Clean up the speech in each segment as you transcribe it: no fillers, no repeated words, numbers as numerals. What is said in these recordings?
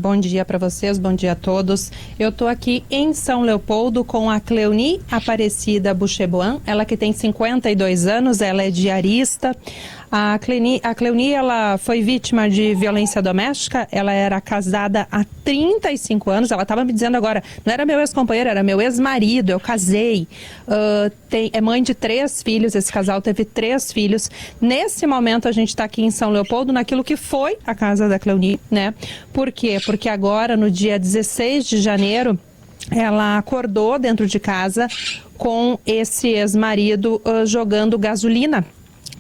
bom dia para vocês, bom dia a todos. Eu tô aqui em São Leopoldo com a Cleoni Aparecida Bucheboan, ela que tem 52 anos, ela é diarista. A Cleoni, ela foi vítima de violência doméstica, ela era casada há 35 anos, ela estava me dizendo agora, não era meu ex-companheiro, era meu ex-marido, eu casei, é mãe de 3 filhos, esse casal teve 3 filhos. Nesse momento a gente está aqui em São Leopoldo, naquilo que foi a casa da Cleoni, né? Por quê? Porque agora, no dia 16 de janeiro, ela acordou dentro de casa com esse ex-marido jogando gasolina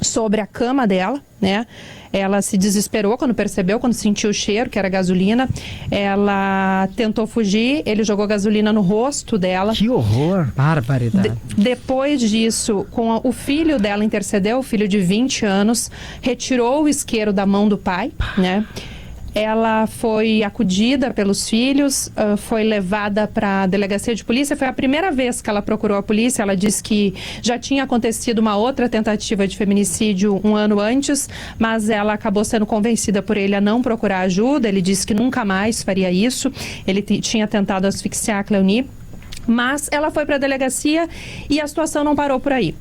sobre a cama dela, né? Ela se desesperou quando percebeu, quando sentiu o cheiro, que era gasolina. Ela tentou fugir, ele jogou gasolina no rosto dela. Que horror! Barbaridade. Depois disso, o filho dela intercedeu, o filho de 20 anos, retirou o isqueiro da mão do pai, né? Ela foi acudida pelos filhos, foi levada para a delegacia de polícia. Foi a primeira vez que ela procurou a polícia. Ela disse que já tinha acontecido uma outra tentativa de feminicídio um ano antes, mas ela acabou sendo convencida por ele a não procurar ajuda. Ele disse que nunca mais faria isso. Ele tinha tentado asfixiar a Cleoni. Mas ela foi para a delegacia e a situação não parou por aí.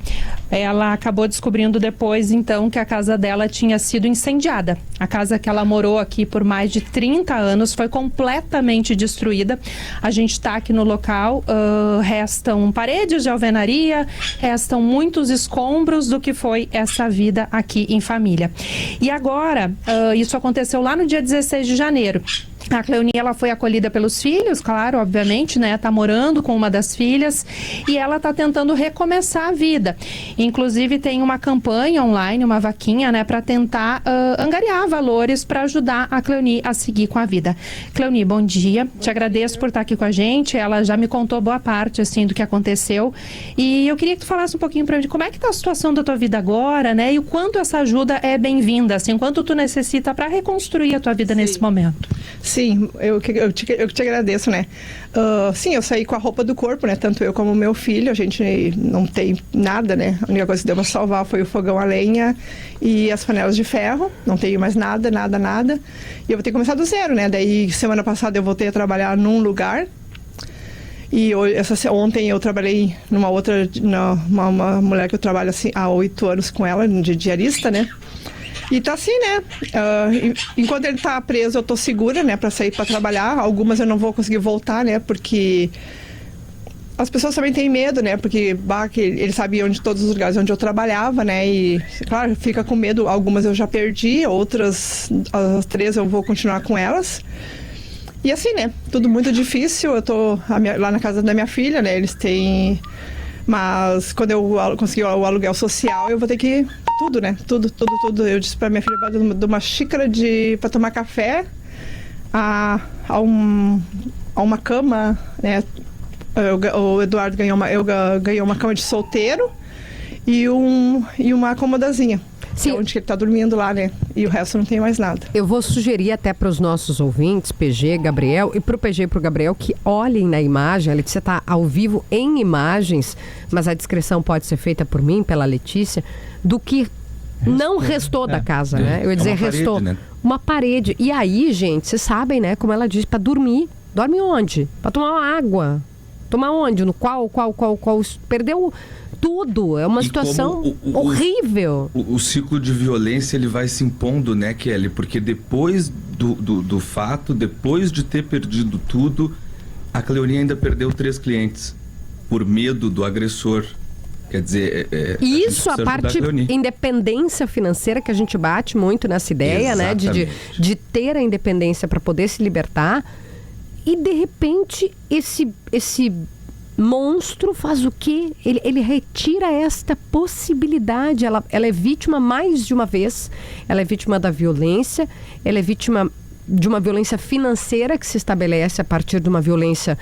Ela acabou descobrindo depois, então, que a casa dela tinha sido incendiada. A casa que ela morou aqui por mais de 30 anos foi completamente destruída. A gente está aqui no local, restam paredes de alvenaria, restam muitos escombros do que foi essa vida aqui em família. E agora, isso aconteceu lá no dia 16 de janeiro. A Cleoni, ela foi acolhida pelos filhos, claro, obviamente, né? Tá morando com uma das filhas e ela tá tentando recomeçar a vida. Inclusive tem uma campanha online, uma vaquinha, né? Para tentar angariar valores para ajudar a Cleoni a seguir com a vida. Cleoni, bom dia. Te agradeço por estar aqui com a gente. Ela já me contou boa parte, assim, do que aconteceu. E eu queria que tu falasse um pouquinho para mim como é que tá a situação da tua vida agora, né? E o quanto essa ajuda é bem-vinda, assim, o quanto tu necessita para reconstruir a tua vida nesse momento. Sim, eu te agradeço, né? Sim, eu saí com a roupa do corpo, né? Tanto eu como o meu filho, a gente não tem nada, né? A única coisa que deu pra salvar foi o fogão a lenha e as panelas de ferro. Não tenho mais nada. E eu vou ter que começar do zero, né? Daí, semana passada eu voltei a trabalhar num lugar. E ontem eu trabalhei numa outra, uma mulher que eu trabalho assim, há 8 anos com ela, de diarista, né? E tá assim, né? Enquanto ele tá preso, eu tô segura, né? Pra sair pra trabalhar. Algumas eu não vou conseguir voltar, né? Porque as pessoas também têm medo, né? Porque ele sabia todos os lugares onde eu trabalhava, né? E, claro, fica com medo. Algumas eu já perdi, outras, as 3 eu vou continuar com elas. E assim, né? Tudo muito difícil. Eu tô lá na casa da minha filha, né? Eles têm... Mas quando eu conseguir o aluguel social, eu vou ter que... Tudo, né? Tudo. Eu disse pra minha filha, de uma xícara pra tomar café a uma cama, né? O Eduardo ganhou uma cama de solteiro e uma acomodazinha. Sim. É onde ele tá dormindo lá, né? E o resto não tem mais nada. Eu vou sugerir até para os nossos ouvintes, PG, Gabriel, e pro PG e pro Gabriel, que olhem na imagem. A Letícia tá ao vivo em imagens, mas a descrição pode ser feita por mim, pela Letícia, do que não restou da casa, né? Eu ia dizer, restou uma parede. E aí, gente, vocês sabem, né? Como ela disse, para dormir. Dorme onde? Para tomar uma água. Tomar onde? No qual? Perdeu tudo. É uma situação horrível. O ciclo de violência, ele vai se impondo, né, Kelly? Porque depois do fato, depois de ter perdido tudo, a Cleoni ainda perdeu 3 clientes por medo do agressor. Quer dizer, isso, a parte independência financeira, que a gente bate muito nessa ideia, exatamente, né? De ter a independência para poder se libertar. E de repente esse monstro faz o quê? Ele retira esta possibilidade. Ela é vítima mais de uma vez. Ela é vítima da violência. Ela é vítima de uma violência financeira que se estabelece a partir de uma violência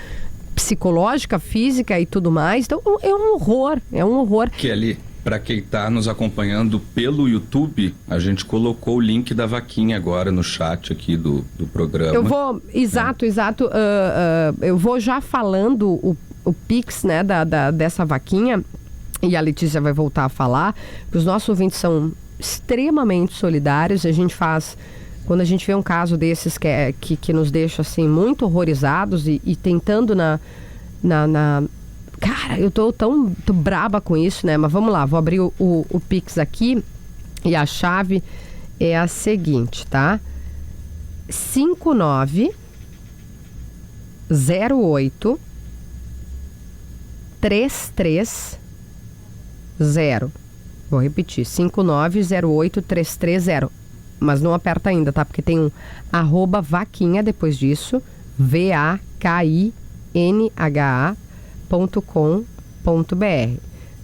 psicológica, física e tudo mais. Então é um horror. Kelly, para quem está nos acompanhando pelo YouTube, a gente colocou o link da vaquinha agora no chat aqui do programa. Eu vou, exato. Eu vou já falando o Pix, né, dessa vaquinha, e a Letícia vai voltar a falar, que os nossos ouvintes são extremamente solidários. A gente faz Quando a gente vê um caso desses que nos deixa assim muito horrorizados e tentando Cara, eu tô braba com isso, né? Mas vamos lá, vou abrir o Pix aqui e a chave é a seguinte, tá? 5908 330. Vou repetir, 5908 330. Mas não aperta ainda, tá? Porque tem um @vaquinha depois disso, vakinha.com.br.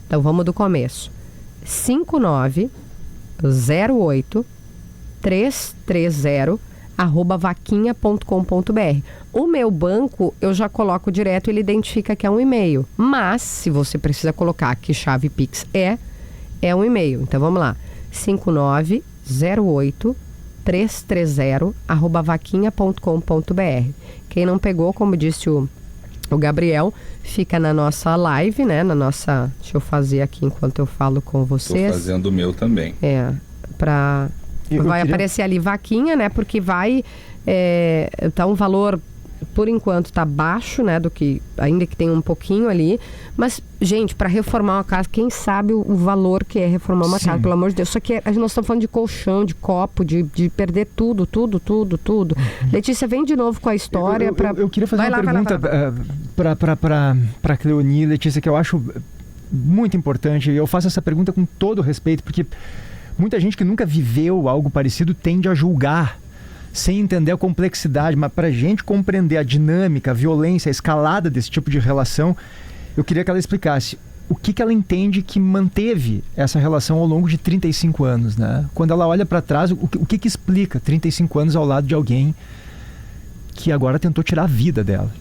Então vamos do começo. 5908 330 @vaquinha.com.br. O meu banco eu já coloco direto, ele identifica que é um e-mail. Mas se você precisa colocar que chave Pix é um e-mail. Então vamos lá. 5908 330 @vaquinha.com.br. Quem não pegou, como disse o Gabriel, fica na nossa live, né? Deixa eu fazer aqui enquanto eu falo com vocês. Estou fazendo o meu também. Vai aparecer ali Vaquinha, né? Porque vai... tá um valor, por enquanto, tá baixo, né? Do que... Ainda que tem um pouquinho ali. Mas, gente, para reformar uma casa, quem sabe o valor que é reformar uma casa, pelo amor de Deus. Só que nós estamos falando de colchão, de copo, de perder tudo. Letícia, vem de novo com a história. Eu queria fazer uma pergunta para a Cleoni, Letícia, que eu acho muito importante. E eu faço essa pergunta com todo respeito, porque muita gente que nunca viveu algo parecido tende a julgar, sem entender a complexidade. Mas para a gente compreender a dinâmica, a violência, a escalada desse tipo de relação, eu queria que ela explicasse o que ela entende que manteve essa relação ao longo de 35 anos, né? Quando ela olha para trás, o que explica 35 anos ao lado de alguém que agora tentou tirar a vida dela?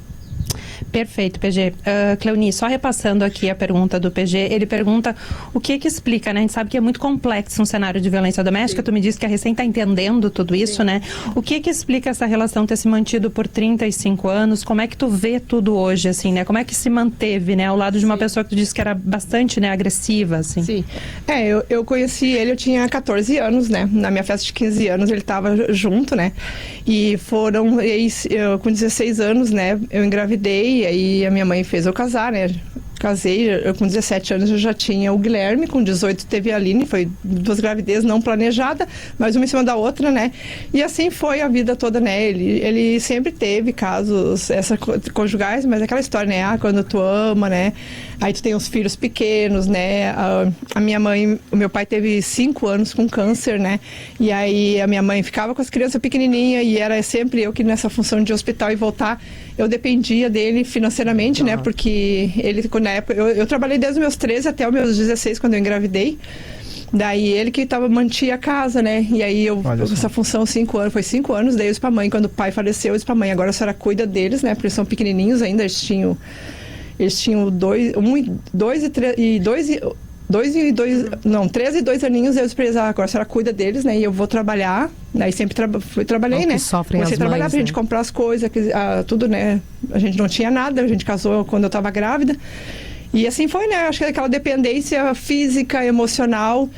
Perfeito, PG. Cleoni, só repassando aqui a pergunta do PG, ele pergunta o que explica, né? A gente sabe que é muito complexo um cenário de violência doméstica. Sim. Tu me disse que a recém está entendendo tudo isso, sim, né? O que explica essa relação ter se mantido por 35 anos? Como é que tu vê tudo hoje, assim, né? Como é que se manteve, né? Ao lado de uma pessoa que tu disse que era bastante, né, agressiva, assim. Sim. Eu conheci ele, eu tinha 14 anos, né? Na minha festa de 15 anos ele estava junto, né? E com 16 anos, né? Eu engravidei. E aí a minha mãe fez eu casar, né? Casei, eu com 17 anos eu já tinha o Guilherme, com 18 teve a Aline, foi 2 gravidezes não planejadas, mas uma em cima da outra, né? E assim foi a vida toda, né? Ele sempre teve casos conjugais, mas aquela história, né? Quando tu ama, né? Aí tu tem os filhos pequenos, né? A minha mãe, o meu pai teve 5 anos com câncer, né? E aí a minha mãe ficava com as crianças pequenininhas e era sempre eu que nessa função de hospital e voltar, eu dependia dele financeiramente, né? Porque ele, na época, eu trabalhei desde os meus 13 até os meus 16, quando eu engravidei. Daí ele que mantinha a casa, né? E aí essa função 5 anos, foi 5 anos, daí eu disse pra mãe, quando o pai faleceu, eu disse pra mãe, agora a senhora cuida deles, né? Porque eles são pequenininhos ainda, eles tinham 13 e 2 aninhos, eu disse pra eles, agora a senhora cuida deles, né? E eu vou trabalhar, aí sempre trabalhei, né? Comecei a trabalhar pra gente comprar as coisas, tudo, né? A gente não tinha nada, a gente casou quando eu tava grávida. E assim foi, né? Acho que aquela dependência física, emocional.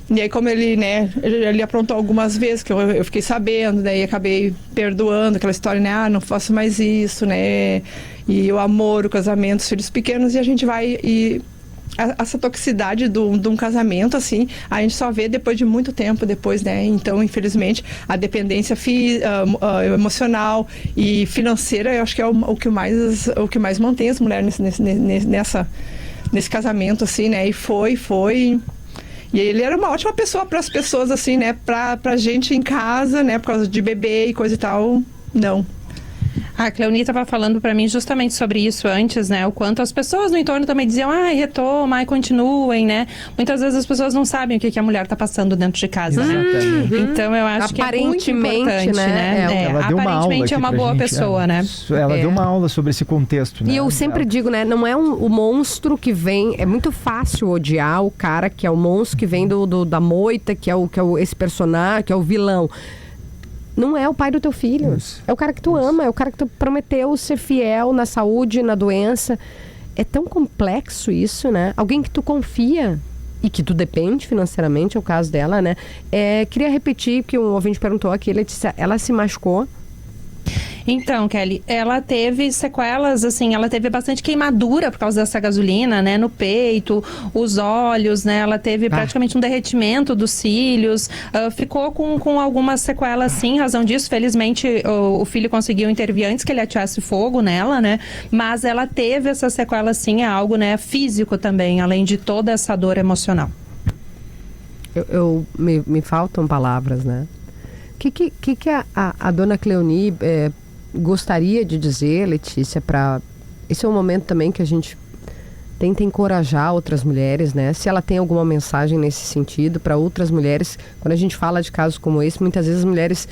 E aí como ele, né? Ele aprontou algumas vezes, que eu fiquei sabendo, daí acabei perdoando aquela história, né? Não faço mais isso, né? E o amor, o casamento, os filhos pequenos, e a gente vai... essa toxicidade de um casamento, assim, a gente só vê depois de muito tempo depois, né? Então, infelizmente, a dependência emocional e financeira, eu acho que é o que mais mantém as mulheres nesse casamento, assim, né? E foi... E ele era uma ótima pessoa para as pessoas, assim, né? Pra gente em casa, né? Por causa de bebê e coisa e tal, não. A Cleoni estava falando para mim justamente sobre isso antes, né? O quanto as pessoas no entorno também diziam, retoma, continuem, né? Muitas vezes as pessoas não sabem o que a mulher está passando dentro de casa, né? Então eu acho que é muito importante, né? Ela deu uma aula aparentemente é uma boa pessoa, né? Ela deu uma aula sobre esse contexto, né? E eu sempre digo, né? Não é o monstro que vem... É muito fácil odiar o cara que é o monstro que vem da moita, que é esse personagem, que é o vilão. Não é o pai do teu filho. Isso. É o cara que tu ama, é o cara que tu prometeu ser fiel na saúde, na doença. É tão complexo isso, né? Alguém que tu confia. e que tu depende financeiramente, é o caso dela, né? Queria repetir, que um ouvinte perguntou aqui, Letícia, ela se machucou? Então, Kelly, ela teve sequelas, assim, ela teve bastante queimadura por causa dessa gasolina, né, no peito, os olhos, né, ela teve praticamente um derretimento dos cílios, ficou com algumas sequelas, sim, em razão disso. Felizmente, o filho conseguiu intervir antes que ele ateasse fogo nela, né, mas ela teve essa sequela, sim, é algo, né, físico também, além de toda essa dor emocional. Me faltam palavras, né? O que a dona Cleoni gostaria de dizer, Letícia, esse é um momento também que a gente tenta encorajar outras mulheres, né? Se ela tem alguma mensagem nesse sentido para outras mulheres, quando a gente fala de casos como esse, muitas vezes as mulheres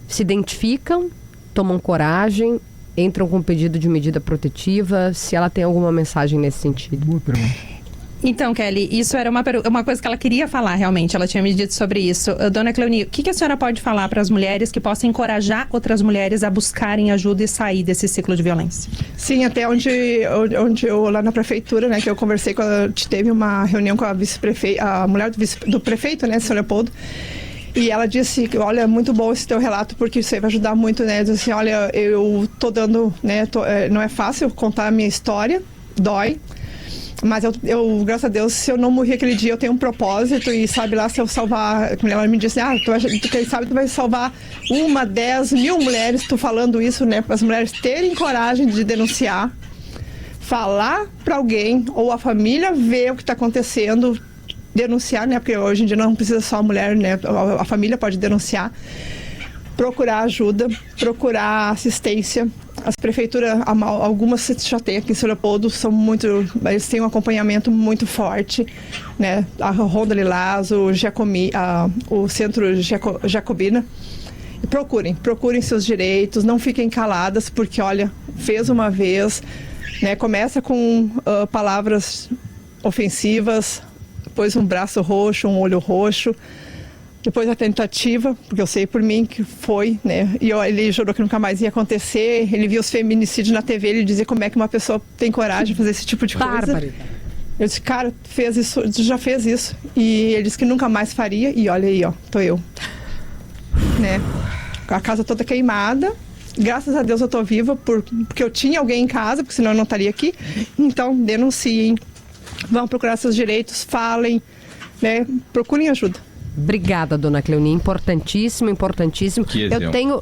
se identificam, tomam coragem, entram com pedido de medida protetiva. Se ela tem alguma mensagem nesse sentido. Boa pergunta. Então, Kelly, isso era uma coisa que ela queria falar, realmente. Ela tinha me dito sobre isso. Dona Cleoni, o que a senhora pode falar para as mulheres que possam encorajar outras mulheres a buscarem ajuda e sair desse ciclo de violência? Sim, até onde eu, lá na prefeitura, né, que eu conversei, teve uma reunião com a vice-prefeita, a mulher do prefeito, né, São Leopoldo, e ela disse que, olha, muito bom esse teu relato, porque isso aí vai ajudar muito, né, diz assim, olha, eu tô dando, né, não é fácil contar a minha história, dói, mas eu, graças a Deus, se eu não morrer aquele dia, eu tenho um propósito e sabe lá, se eu salvar, ela me disse, quem sabe tu vai salvar 1, 10, 1000 mulheres, tu falando isso, né, para as mulheres terem coragem de denunciar, falar para alguém ou a família ver o que está acontecendo, denunciar, né, porque hoje em dia não precisa só a mulher, né, a família pode denunciar, procurar ajuda, procurar assistência. As prefeituras, algumas já tem aqui em São Leopoldo, eles têm um acompanhamento muito forte, né? A Ronda Lilás, o Centro Jacobina. E procurem seus direitos, não fiquem caladas, porque, olha, fez uma vez, né? Começa com palavras ofensivas, depois um braço roxo, um olho roxo, depois a tentativa, porque eu sei por mim que foi, né? E ele jurou que nunca mais ia acontecer. Ele viu os feminicídios na TV, ele dizia como é que uma pessoa tem coragem de fazer esse tipo de coisa. Eu disse, cara, já fez isso. E ele disse que nunca mais faria. E olha aí, ó, tô eu. Né? Com a casa toda queimada. Graças a Deus eu tô viva, porque eu tinha alguém em casa, porque senão eu não estaria aqui. Então, denunciem. Vão procurar seus direitos, falem, né? Procurem ajuda. Obrigada, dona Cleoni. Importantíssimo, importantíssimo. Eu tenho...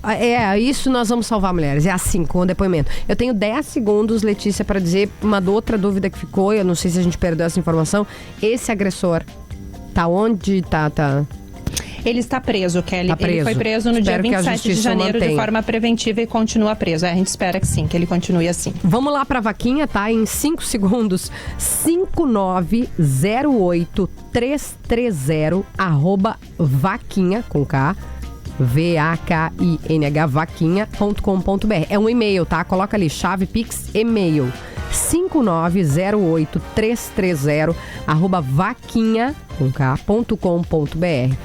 isso nós vamos salvar mulheres. É assim, com o depoimento. Eu tenho 10 segundos, Letícia, para dizer uma outra dúvida que ficou. Eu não sei se a gente perdeu essa informação. Esse agressor tá onde? Tá... Ele está preso, Kelly. Tá preso. Ele foi preso no dia 27 de janeiro de forma preventiva e continua preso. A gente espera que sim, que ele continue assim. Vamos lá para a vaquinha, tá? Em 5 segundos. 5908330 @vaquinha, com K, VAKINH, vaquinha.com.br. É um e-mail, tá? Coloca ali, chave Pix, e-mail. 5908330 @vaquinha.com.br.